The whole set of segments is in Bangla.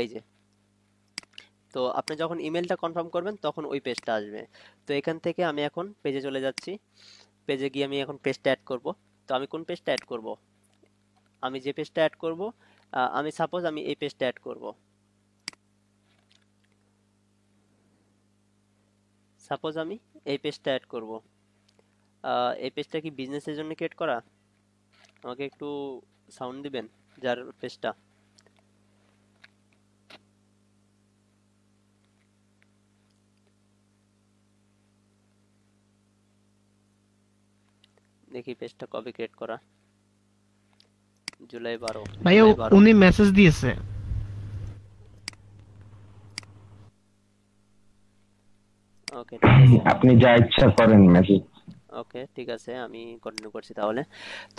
এই যে। তো আপনি যখন ইমেলটা কনফার্ম করবেন তখন ওই পেজটা আসবে। তো এখান থেকে আমি এখন পেজে চলে যাচ্ছি। পেজে গিয়ে আমি এখন পেজটা অ্যাড করব। তো আমি কোন পেজটা অ্যাড করব? আমি যে পেজটা অ্যাড করব, আমি সাপোজ আমি এই পেজটা অ্যাড করব। সাপোজ আমি এই পেজটা অ্যাড করব। এই পেজটা কি বিজনেসের জন্য ক্রিয়েট করা? আমাকে একটু সাউন্ড দিবেন যার পেজটা। দেখি পেজটা কবে ক্রিয়েট করা। জুলাই 12। ভাইয়া জুলাই 12। উনি মেসেজ দিয়েছে। ওকে, ঠিক আছে। আপনি যা ইচ্ছা করেন মেসেজ। ওকে, ঠিক আছে, আমি কন্টিনিউ করছি তাহলে।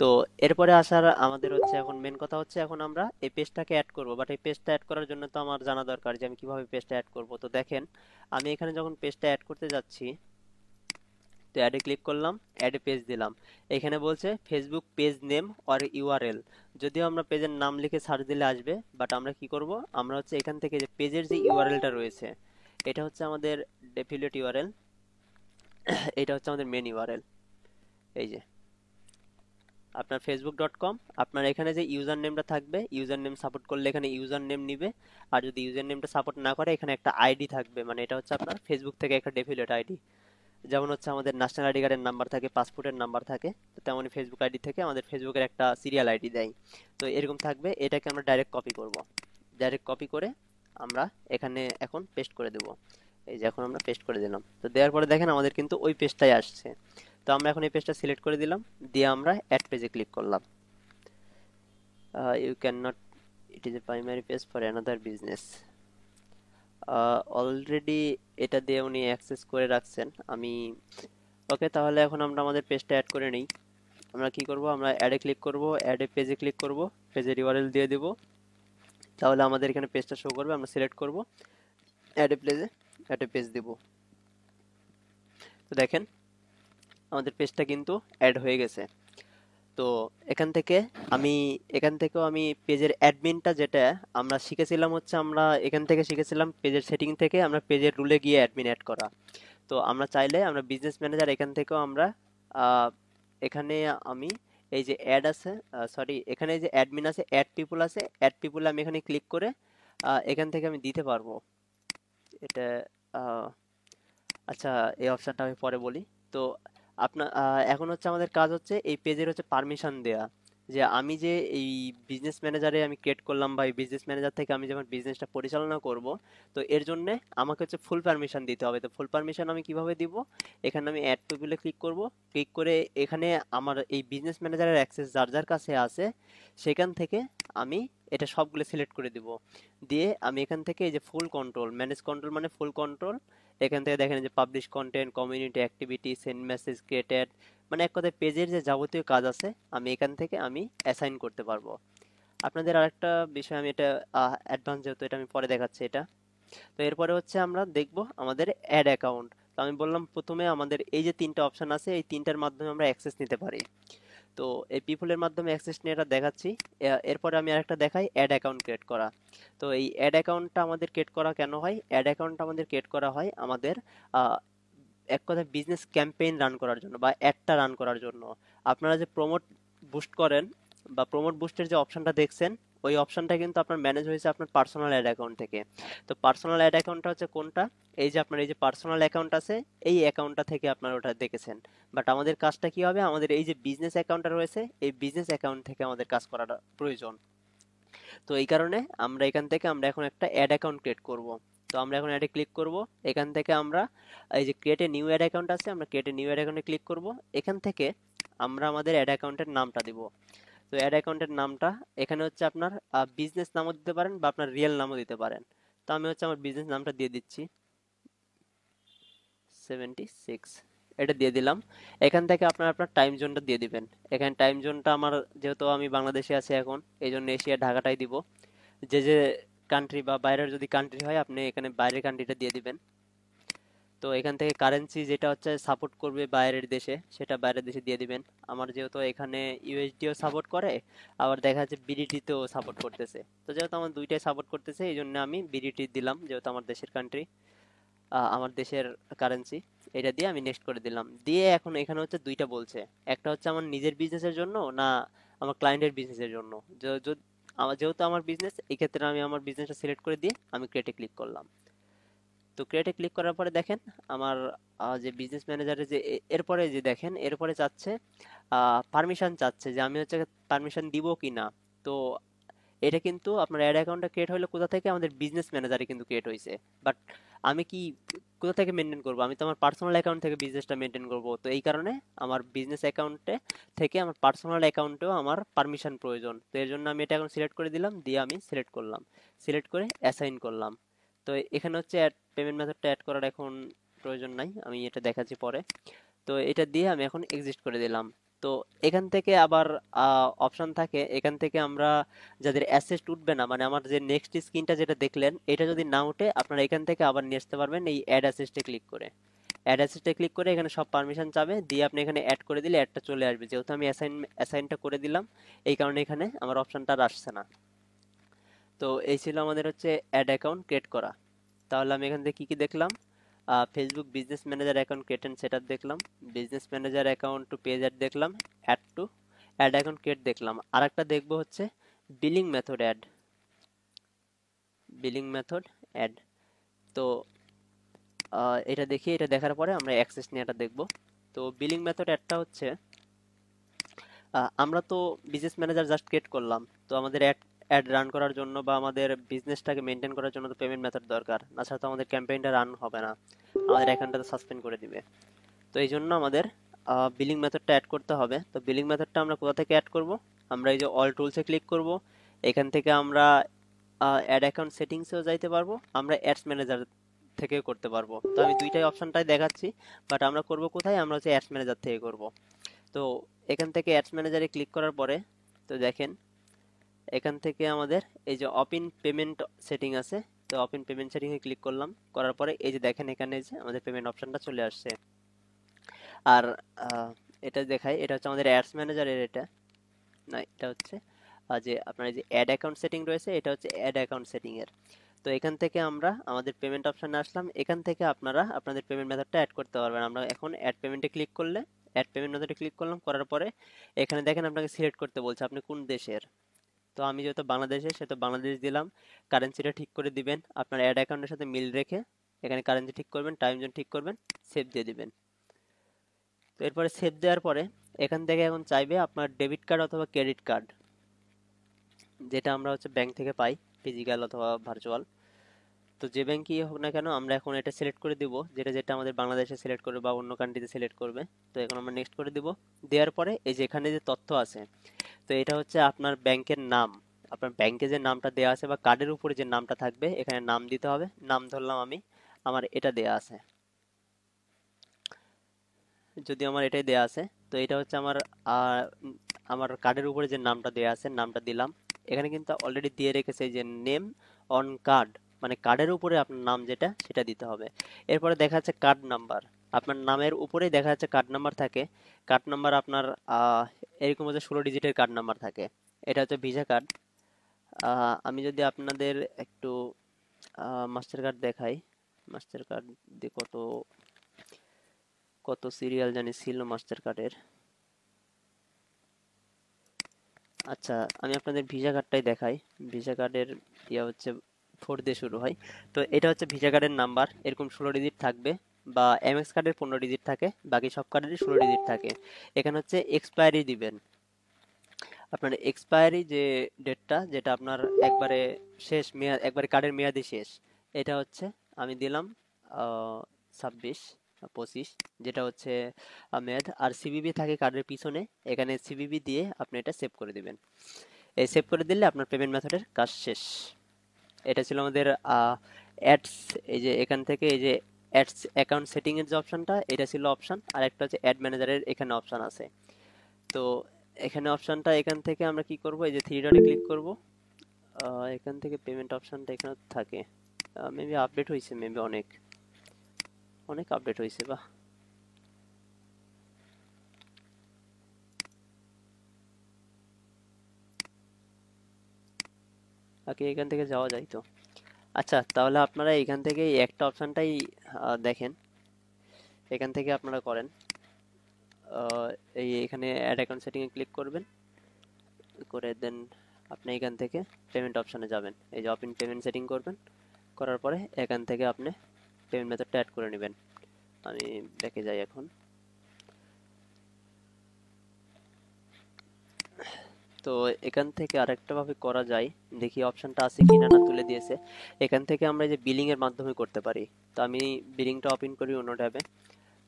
তো এরপরে আসার আমাদের হচ্ছে এখন মেন কথা হচ্ছে এখন আমরা এই পেজটাকে অ্যাড করব, বাট এই পেজটা অ্যাড করার জন্য তো আমার জানা দরকার যে আমি কিভাবে পেজটা অ্যাড করব। তো দেখেন, আমি এখানে যখন পেজটা অ্যাড করতে যাচ্ছি, তো অ্যাডে ক্লিক করলাম, অ্যাডে পেজ দিলাম। এখানে বলছে Facebook page name or URL. যদিও আমরা পেজের নাম লিখে সার্চ দিলে আসবে, বাট আমরা কি করব, আমরা হচ্ছে এখান থেকে যে পেজের যে ইউআরএলটা রয়েছে, এটা হচ্ছে আমাদের ডেফিলেট ইউআরএল, এটা হচ্ছে আমাদের মেন ইউআরএল। এই যে আপনার facebook.com, আপনার এখানে যে ইউজার নেমটা থাকবে, ইউজার নেম সাপোর্ট করলে এখানে ইউজার নেম নিবে। আর যদি ইউজার নেমটা সাপোর্ট না করে, এখানে একটা আইডি থাকবে, মানে এটা হচ্ছে আপনার ফেসবুক থেকে একটা ডেফিলেট আইডি। যেমন হচ্ছে আমাদের ন্যাশনাল আইডি কার্ডের নাম্বার থাকে, পাসপোর্টের নাম্বার থাকে, তো তেমনই ফেসবুক আইডি থেকে আমাদের ফেসবুকের একটা সিরিয়াল আইডি দেয়। তো এরকম থাকবে, এটাকে আমরা ডাইরেক্ট কপি করব। ডাইরেক্ট কপি করে আমরা এখানে এখন পেস্ট করে দেব। এই যে এখন আমরা পেস্ট করে দিলাম। তো দেওয়ার পরে দেখেন আমাদের কিন্তু ওই পেজটাই আসছে। তো আমরা এখন এই পেজটা সিলেক্ট করে দিলাম, দিয়ে আমরা অ্যাড পেজে ক্লিক করলাম। You can not, it is a primary page for another business. Already এটা দিয়ে উনি অ্যাক্সেস করে রাখছেন। আমি ওকে, তাহলে এখন আমরা আমাদের পেজটা অ্যাড করে নিই। আমরা কি করব, আমরা অ্যাডে ক্লিক করব, অ্যাডে পেজে ক্লিক করব, পেজের ইউআরএল দিয়ে দেব। তাহলে আমাদের এখানে পেজটা শো করবে। আমরা সিলেক্ট করব অ্যাডে পেজে, অ্যাডে পেজ দেব। তো দেখেন আমাদের পেজটা কিন্তু অ্যাড হয়ে গেছে। তো এখান থেকে আমি, এখান থেকেও আমি পেজের অ্যাডমিনটা যেটা আমরা শিখেছিলাম হচ্ছে, আমরা এখান থেকে শিখেছিলাম পেজের সেটিং থেকে আমরা পেজের রুলে গিয়ে অ্যাডমিন অ্যাড করা। তো আমরা চাইলে আমরা বিজনেস ম্যানেজার এখান থেকেও আমরা আহ, এখানে আমি এই যে অ্যাড আছে, সরি, এখানে এই যে অ্যাডমিন আছে, অ্যাড পিপুল আছে, অ্যাড পিপুল আমি এখানে ক্লিক করে এখান থেকে আমি দিতে পারবো এটা। আহ, আচ্ছা, এই অপশনটা আমি পরে বলি। তো আপনার এখন হচ্ছে আমাদের কাজ হচ্ছে এই পেজের হচ্ছে পারমিশন দেয়া, যে আমি যে এই বিজনেস ম্যানেজারে আমি ক্রিয়েট করলাম, বা এই বিজনেস ম্যানেজার থেকে আমি যখন বিজনেসটা পরিচালনা করব, তো এর জন্য আমাকে হচ্ছে ফুল পারমিশন দিতে হবে। তো ফুল পারমিশন আমি কিভাবে দিব, এখানে আমি অ্যাড পিপলে ক্লিক করব। ক্লিক করে এখানে আমার এই বিজনেস ম্যানেজারের অ্যাক্সেস যার যার কাছে আছে, সেখান থেকে আমি এটা সবগুলো সিলেক্ট করে দিব। দিয়ে আমি এখান থেকে এই যে ফুল কন্ট্রোল, ম্যানেজ কন্ট্রোল মানে ফুল কন্ট্রোল, এখান থেকে দেখেন যে publish content, community activity, send message created, মানে এক কথায় পেজের যে যাবতীয় কাজ আছে আমি এখান থেকে আমি অ্যাসাইন করতে পারবো। আপনাদের আরেকটা বিষয় আমি এটা অ্যাডভান্স, যেহেতু এটা আমি পরে দেখাচ্ছি এটা। তো এরপরে হচ্ছে আমরা দেখব আমাদের অ্যাড অ্যাকাউন্ট। তো আমি বললাম প্রথমে আমাদের এই যে তিনটা অপশন আছে, এই তিনটার মাধ্যমে আমরা অ্যাক্সেস নিতে পারি। তো এই পিপলের মাধ্যমে অ্যাক্সেস নিয়ে এটা দেখাচ্ছি। এরপরে আমি আরেকটা দেখাই, অ্যাড অ্যাকাউন্ট ক্রিয়েট করা। তো এই অ্যাড অ্যাকাউন্টটা আমাদের ক্রিয়েট করা কেন হয়, অ্যাড অ্যাকাউন্টটা আমাদের ক্রিয়েট করা হয় আমাদের আহ, এক কথায় বিজনেস ক্যাম্পেইন রান করার জন্য বা অ্যাডটা রান করার জন্য। আপনারা যে প্রমোট বুস্ট করেন বা প্রমোট বুস্টের যে অপশনটা দেখছেন, ওই অপশনটা কিন্তু আপনার ম্যানেজ হয়েছে আপনার পার্সোনাল অ্যাড অ্যাকাউন্ট থেকে। তো পার্সোনাল অ্যাড অ্যাকাউন্টটা হচ্ছে কোনটা, এই যে আপনার এই যে পার্সোনাল অ্যাকাউন্ট আছে, এই অ্যাকাউন্টটা থেকে আপনারা ওটা দেখেছেন। বাট আমাদের কাজটা কি হবে, আমাদের এই যে বিজনেস অ্যাকাউন্টটা রয়েছে, এই বিজনেস অ্যাকাউন্ট থেকে আমাদের কাজ করাটা প্রয়োজন। তো এই কারণে আমরা এখান থেকে আমরা এখন একটা অ্যাড অ্যাকাউন্ট ক্রিয়েট করব। তো আমরা এখন অ্যাডে ক্লিক করব। এখান থেকে আমরা এই যে create a new ad account আছে, আমরা ক্রিয়েট এ নিউ অ্যাড অ্যাকাউন্টে ক্লিক করব। এখান থেকে আমরা আমাদের অ্যাড অ্যাকাউন্টের নামটা দিব। তো অ্যাড অ্যাকাউন্টের নামটা এখানে হচ্ছে আপনার বিজনেস নামও দিতে পারেন বা আপনার রিয়েল নামও দিতে পারেন। তো আমি হচ্ছে আমার বিজনেস নামটা দিয়ে দিচ্ছি, 76, এটা দিয়ে দিলাম। এখান থেকে আপনার আপনার টাইম জোনটা দিয়ে দিবেন। এখানে টাইম জোনটা আমার, যেহেতু আমি বাংলাদেশে আছি এখন, এই জন্য এশিয়া ঢাকাটাই দিব। যে যে কান্ট্রি বা বাইরের যদি কান্ট্রি হয়, আপনি এখানে বাইরের কান্ট্রিটা দিয়ে দিবেন। তো এখান থেকে কারেন্সি যেটা হচ্ছে সাপোর্ট করবে বাইরের দেশে সেটা বাইরের দেশে দিয়ে দিবেন। আমার যেহেতু এখানে ইউএসডিও সাপোর্ট করে, আবার দেখা যাচ্ছে বিডিটিতেও সাপোর্ট করতেছে। তো যেহেতু আমার দুইটাই সাপোর্ট করতেছে এই জন্য আমি বিডিটি দিলাম, যেহেতু আমার দেশের কান্ট্রি, আমার দেশের কারেন্সি। এটা দিয়ে আমি নেক্সট করে দিলাম। দিয়ে এখন এখানে হচ্ছে দুইটা বলছে, একটা হচ্ছে আমার নিজের বিজনেসের জন্য না আমার ক্লায়েন্টের বিজনেসের জন্য। আমার যেহেতু আমার বিজনেস, এই ক্ষেত্রে আমি আমার বিজনেসটা সিলেক্ট করে দিয়ে আমি ক্রিয়েটে ক্লিক করলাম। তো ক্রিয়েটে ক্লিক করার পরে দেখেন আমার যে বিজনেস ম্যানেজারে যে এরপরে যে দেখেন এরপরে চাচ্ছে পারমিশন চাচ্ছে যে আমি হচ্ছে পারমিশন দিব কি না। তো এটা কিন্তু আপনার অ্যাড অ্যাকাউন্টটা ক্রিয়েট হলো কোথা থেকে, আমাদের বিজনেস ম্যানেজারে কিন্তু ক্রিয়েট হয়েছে। বাট আমি কি কোথা থেকে মেনটেন করব, আমি তো আমার পার্সোনাল অ্যাকাউন্ট থেকে বিজনেসটা মেনটেন করব। তো এই কারণে আমার বিজনেস অ্যাকাউন্টে থেকে আমার পার্সোনাল অ্যাকাউন্টেও আমার পারমিশন প্রয়োজন। তো এর জন্য আমি এটা এখন সিলেক্ট করে দিলাম, দিয়ে আমি সিলেক্ট করলাম, সিলেক্ট করে অ্যাসাইন করলাম। তো এখানে হচ্ছে অ্যাড পেমেন্ট মেথডটা অ্যাড করার এখন প্রয়োজন নাই, আমি এটা দেখাচ্ছি পরে। তো এটা দিয়ে আমি এখন এক্সিস্ট করে দিলাম। তো এখান থেকে আবার অপশন থাকে, এখান থেকে আমরা যাদের অ্যাসেস্ট উঠবে না, মানে আমার যে নেক্সট স্ক্রিনটা যেটা দেখলেন এটা যদি না উঠে আপনারা এখান থেকে আবার নিয়ে আসতে পারবেন এই অ্যাড অ্যাসেস্টে ক্লিক করে। অ্যাড অ্যাসেস্টে ক্লিক করে এখানে সব পারমিশন চাবে, দিয়ে আপনি এখানে অ্যাড করে দিলে অ্যাডটা চলে আসবে। যেহেতু আমি অ্যাসাইনটা করে দিলাম এই কারণে এখানে আমার অপশনটা আর আসছে না। তো এই ছিল আমাদের হচ্ছে অ্যাড অ্যাকাউন্ট ক্রিয়েট করা। তাহলে আমি এখান থেকে কি কি দেখলাম? Facebook business manager account create and setup দেখলাম, business manager account to page add দেখলাম, add to add account create দেখলাম। আর একটা দেখবো হচ্ছে billing method add, billing method add. তো এটা দেখি, এটা দেখার পরে আমরা অ্যাক্সেস নিয়ে দেখবো। তো বিলিং মেথড অ্যাডটা হচ্ছে আমরা তো বিজনেস ম্যানেজার জাস্ট ক্রিয়েট করলাম, তো আমাদের অ্যাড অ্যাড রান করার জন্য বা আমাদের বিজনেসটাকে মেনটেন করার জন্য তো পেমেন্ট মেথড দরকার, না ছাড়া তো আমাদের ক্যাম্পেইনটা রান হবে না, আমাদের অ্যাকাউন্টটা তো সাসপেন্ড করে দিবে। তো এই জন্য আমাদের বিলিং মেথডটা অ্যাড করতে হবে। তো বিলিং মেথডটা আমরা কোথা থেকে অ্যাড করব? আমরা এই যে অল টুলসে ক্লিক করব, এখান থেকে আমরা অ্যাড অ্যাকাউন্ট সেটিংসেও যাইতে পারবো, আমরা অ্যাডস ম্যানেজার থেকেও করতে পারবো। তো আমি দুইটাই অপশনটাই দেখাচ্ছি, বাট আমরা করব কোথায়, আমরা হচ্ছে অ্যাডস ম্যানেজার থেকে করব। তো এখান থেকে অ্যাডস ম্যানেজারে ক্লিক করার পরে তো দেখেন এখান থেকে আমাদের এই যে অপিন পেমেন্ট সেটিং আছে, তো অপিন পেমেন্ট সেটিং এ ক্লিক করলাম, করার পরে এই যে দেখেন এখানে যে আমাদের পেমেন্ট অপশনটা চলে আসছে। আর এটা দেখাই, এটা হচ্ছে আমাদের অ্যাডস ম্যানেজারের, এটা না, এটা হচ্ছে যে আপনার এই যে অ্যাড অ্যাকাউন্ট সেটিং রয়েছে, এটা হচ্ছে অ্যাড অ্যাকাউন্ট সেটিং এর। তো এখান থেকে আমরা আমাদের পেমেন্ট অপশনে আসলাম, এখান থেকে আপনারা আপনাদের পেমেন্ট মেথডটা অ্যাড করতে পারবেন। আমরা এখন অ্যাড পেমেন্টে ক্লিক করলে অ্যাড পেমেন্ট মেথডে ক্লিক করলাম, করার পরে এখানে দেখেন আপনাকে সিলেক্ট করতে বলছে আপনি কোন দেশের। তো আমি যেহেতু বাংলাদেশে, সেহেতু বাংলাদেশ দিলাম। কারেন্সিটা ঠিক করে দিবেন আপনার অ্যাড অ্যাকাউন্টের সাথে মিল রেখে, এখানে কারেন্সি ঠিক করবেন, টাইম জোন ঠিক করবেন, সেভ দিয়ে দিবেন। তো এরপরে সেভ দেওয়ার পরে এখান থেকে এখন চাইবে আপনার ডেবিট কার্ড অথবা ক্রেডিট কার্ড, যেটা আমরা হচ্ছে ব্যাংক থেকে পাই, ফিজিক্যাল অথবা ভার্চুয়াল। তো যে ব্যাংকই হোক না কেন আমরা এখন এটা সিলেক্ট করে দিব, যেটা যেটা আমাদের বাংলাদেশে সিলেক্ট করবে বা অন্য কান্ট্রিতে সিলেক্ট করবে। তো এখন আমরা নেক্সট করে দিব। দেওয়ার পরে এই যে এখানে যে তথ্য আছে, তো এটা হচ্ছে আপনার ব্যাংকের নাম, আপনার ব্যাংকে যে নামটা দেওয়া আছে বা কার্ডের উপরে যে নামটা থাকবে এখানে নাম দিতে হবে। নাম ধরলাম আমি, আমার এটা দেয়া আছে, যদি আমার এটাই দেয়া আছে, তো এটা হচ্ছে আমার আমার কার্ডের উপরে যে নামটা দেয়া আছে নামটা দিলাম। এখানে কিন্তু অলরেডি দিয়ে রেখেছে এই যে নেম অন কার্ড, মানে কার্ডের উপরে আপনার নাম যেটা সেটা দিতে হবে। এরপরে দেখা যাচ্ছে কার্ড নাম্বার, আপনার নামের উপরেই দেখা যাচ্ছে কার্ড নাম্বার থাকে। কার্ড নাম্বার আপনার এরকম হচ্ছে 16 ডিজিটের কার্ড নাম্বার থাকে। এটা হচ্ছে ভিসা কার্ড। আমি যদি আপনাদের একটু মাস্টার কার্ড দেখাই, মাস্টার কার্ড দিয়ে কত কত সিরিয়াল জানি ছিল মাস্টার কার্ডের। আচ্ছা, আমি আপনাদের ভিসা কার্ডটাই দেখাই। ভিসা কার্ডের ইয়া হচ্ছে 4 দিয়ে শুরু হয়। তো এটা হচ্ছে ভিসা কার্ডের নাম্বার, এরকম 16 ডিজিট থাকবে। বা এমএক্স কার্ডের 15 ডিজিট থাকে, বাকি সব কার্ডেরই 16 ডিজিট থাকে। এখানে হচ্ছে এক্সপায়ারি দিবেন, আপনার এক্সপায়ারি যে ডেটটা, যেটা আপনার একবারে শেষ মেয়াদ, একবারে কার্ডের মেয়াদি শেষ, এটা হচ্ছে আমি দিলাম 26/25, যেটা হচ্ছে মেয়াদ। আর সিভিভি থাকে কার্ডের পিছনে, এখানে সিভিভি দিয়ে আপনি এটা সেভ করে দিবেন। এই সেভ করে দিলে আপনার পেমেন্ট মেথডের কাজ শেষ। এটা ছিল আমাদের অ্যাডস। এই যে এখান থেকে এই যে অ্যাডস অ্যাকাউন্ট সেটিং এর যে অপশনটা, এটা ছিল অপশন। আর একটা হচ্ছে অ্যাড ম্যানেজারের এখানে অপশন আছে। তো এখানে অপশনটা, এখান থেকে আমরা কি করব, এই যে থ্রি ডটে ক্লিক করব, এখান থেকে পেমেন্ট অপশনটা এখানে থাকে। মেবি আপডেট হয়েছে, মেবি অনেক অনেক আপডেট হয়েছে বা আগে এখান থেকে যাওয়া যায় তো। আচ্ছা, তাহলে আপনারা এখান থেকে এই একটা অপশনটাই দেখেন, এখান থেকে আপনারা করেন। আহ, এখানে অ্যাড অ্যাকাউন্ট সেটিং এ ক্লিক করবেন, করে দেন আপনি এখান থেকে পেমেন্ট অপশনে যাবেন, এই যে ওপেন পেমেন্ট সেটিং করবেন, করার পরে এখান থেকে আপনি পেমেন্ট মেথডটা অ্যাড করে নেবেন। আমি ব্যাকে যাই এখন। তো এখান থেকে আরেকটা ভাবে করা যায়, দেখি অপশনটা আছে কিনা, না তুলে দিয়েছে। এখান থেকে আমরা এই যে বিলিং এর মাধ্যমে করতে পারি। তো আমি বিলিংটা ওপেন করি অন্য ট্যাবে।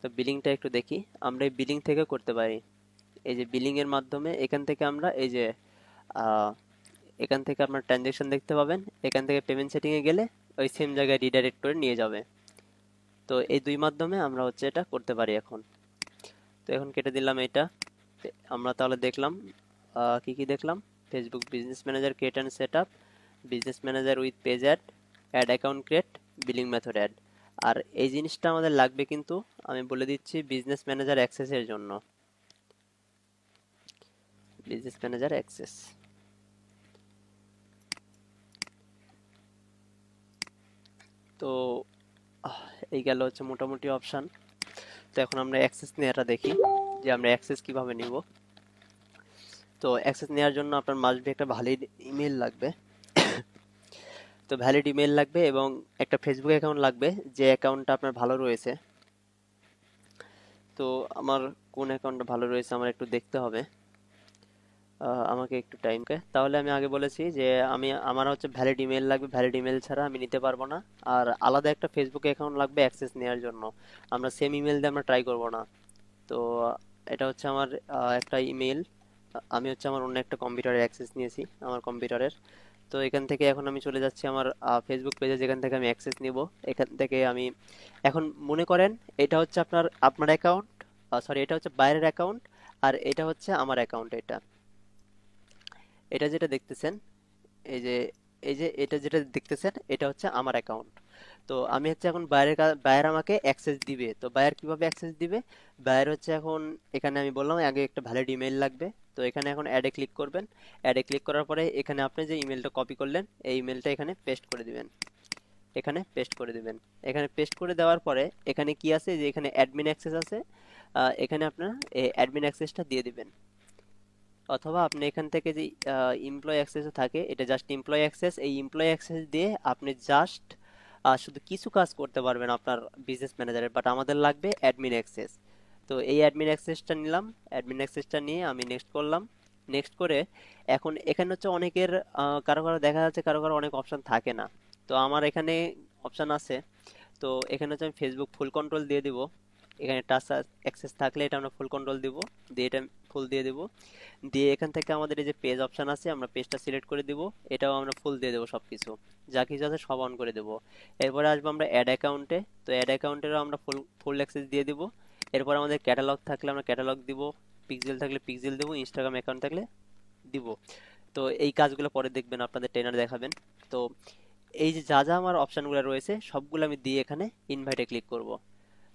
তো বিলিংটা একটু দেখি, আমরা এই বিলিং থেকে করতে পারি। এই যে বিলিং এর মাধ্যমে এখান থেকে আমরা এই যে আহ, এখান থেকে আপনার ট্রানজেকশন দেখতে পাবেন, এখান থেকে পেমেন্ট সেটিং এ গেলে ওই সেম জায়গায় রিডাইরেক্ট করে নিয়ে যাবে। তো এই দুই মাধ্যমে আমরা হচ্ছে এটা করতে পারি এখন। তো এখন কেটে দিলাম এটা। আমরা তাহলে দেখলাম কি কি দেখলাম: Facebook business manager create and set up, business manager with page add, add account create, billing method add. আর এই জিনিসটা আমাদের লাগবে কিন্তু, আমি বলে দিচ্ছি, বিজনেস ম্যানেজার অ্যাক্সেসের জন্য। বিজনেস ম্যানেজার অ্যাক্সেস, তো এই গেল হচ্ছে মোটামুটি অপশান। তো এখন আমরা অ্যাক্সেস নেওয়াটা দেখি, যে আমরা অ্যাক্সেস কিভাবে নিব। তো অ্যাক্সেস নেওয়ার জন্য আপনার মাস্ট বি একটা ভ্যালিড ইমেল লাগবে। তো ভ্যালিড ইমেল লাগবে এবং একটা ফেসবুক অ্যাকাউন্ট লাগবে, যে অ্যাকাউন্টটা আপনার ভালো রয়েছে। তো আমার কোন অ্যাকাউন্টটা ভালো রয়েছে আমার একটু দেখতে হবে। আমাকে একটু টাইমকে, তাহলে আমি আগে বলেছি যে আমার হচ্ছে ভ্যালিড ইমেল লাগবে, ভ্যালিড ইমেল ছাড়া আমি নিতে পারবো না। আর আলাদা একটা ফেসবুক অ্যাকাউন্ট লাগবে অ্যাক্সেস নেওয়ার জন্য। আমরা সেম ইমেল দিয়ে আমরা ট্রাই করব না। তো এটা হচ্ছে আমার একটা ইমেল। আমি হচ্ছে আমার অন্য একটা কম্পিউটারের অ্যাক্সেস নিয়েছি, আমার কম্পিউটারের। তো এখান থেকে এখন আমি চলে যাচ্ছি আমার ফেসবুক পেজে, যেখান থেকে আমি অ্যাক্সেস নিব। এখান থেকে আমি এখন মনে করেন এটা হচ্ছে আপনার আপনার অ্যাকাউন্ট, সরি, এটা হচ্ছে বাইরের অ্যাকাউন্ট, আর এটা হচ্ছে আমার অ্যাকাউন্ট। এটা এটা যেটা দেখতেছেন, এই যে এটা যেটা দেখতেছেন, এটা হচ্ছে আমার অ্যাকাউন্ট। তো আমি হচ্ছে এখন বায়ার আমাকে অ্যাক্সেস দিবে। তো বায়ার কিভাবে অ্যাক্সেস দিবে? বায়ার হচ্ছে এখন, এখানে আমি বললাম আগে একটা ভ্যালিড ইমেল লাগবে। তো এখানে এখন অ্যাডে ক্লিক করবেন। অ্যাডে ক্লিক করার পরে এখানে আপনি যে ইমেলটা কপি করলেন, এই ইমেলটা এখানে পেস্ট করে দিবেন। এখানে পেস্ট করে দিবেন। এখানে পেস্ট করে দেওয়ার পরে এখানে কি আছে, যে এখানে অ্যাডমিন অ্যাক্সেস আছে। এখানে আপনার এই অ্যাডমিন অ্যাক্সেসটা দিয়ে দিবেন। অথবা আপনি এখান থেকে যে এমপ্লয় অ্যাক্সেস থাকে, এটা জাস্ট এমপ্লয় অ্যাক্সেস, এই এমপ্লয় অ্যাক্সেস দিয়ে আপনি জাস্ট শুধু কিছু কাজ করতে পারবেন আপনার বিজনেস ম্যানেজারের। বাট আমাদের লাগবে অ্যাডমিন অ্যাক্সেস। তো এই অ্যাডমিন অ্যাক্সেসটা নিলাম, অ্যাডমিন অ্যাক্সেসটা নিয়ে আমি নেক্সট করলাম। নেক্সট করে এখন এখানে হচ্ছে অনেকের কারো কারো দেখা যাচ্ছে, কারো কারো অনেক অপশন থাকে না। তো আমার এখানে অপশন আছে। তো এখানে হচ্ছে আমি ফেসবুক ফুল কন্ট্রোল দিয়ে দিব। এখানে টাচ অ্যাক্সেস থাকলে এটা আমরা ফুল কন্ট্রোল দিব, দিয়ে এটা ফুল দিয়ে দিব। দিয়ে এখান থেকে আমাদের এই যে পেজ অপশন আছে, আমরা পেজটা সিলেক্ট করে দিব। এটাও আমরা ফুল দিয়ে দেবো, সবকিছু যা কিছু আছে সব অন করে দেবো। এরপরে আসবো আমরা অ্যাড অ্যাকাউন্টে। তো অ্যাড অ্যাকাউন্টেরও আমরা ফুল ফুল অ্যাক্সেস দিয়ে দিব। এরপর আমাদের ক্যাটালগ থাকলে আমরা ক্যাটালগ দিব, পিক্সেল থাকলে পিক্সেল দেবো, ইনস্টাগ্রাম অ্যাকাউন্ট থাকলে দিব। তো এই কাজগুলো পরে দেখবেন, আপনাদের ট্রেনার দেখাবেন। তো এই যে যা যা আমার অপশনগুলো রয়েছে সবগুলো আমি দিয়ে এখানে ইনভাইটে ক্লিক করব।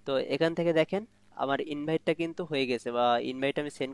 তো এখান থেকে দেখেন আমার ইনভাইটটা কিন্তু হয়ে গেছে, বা ইনভাইট আমি সেন্ড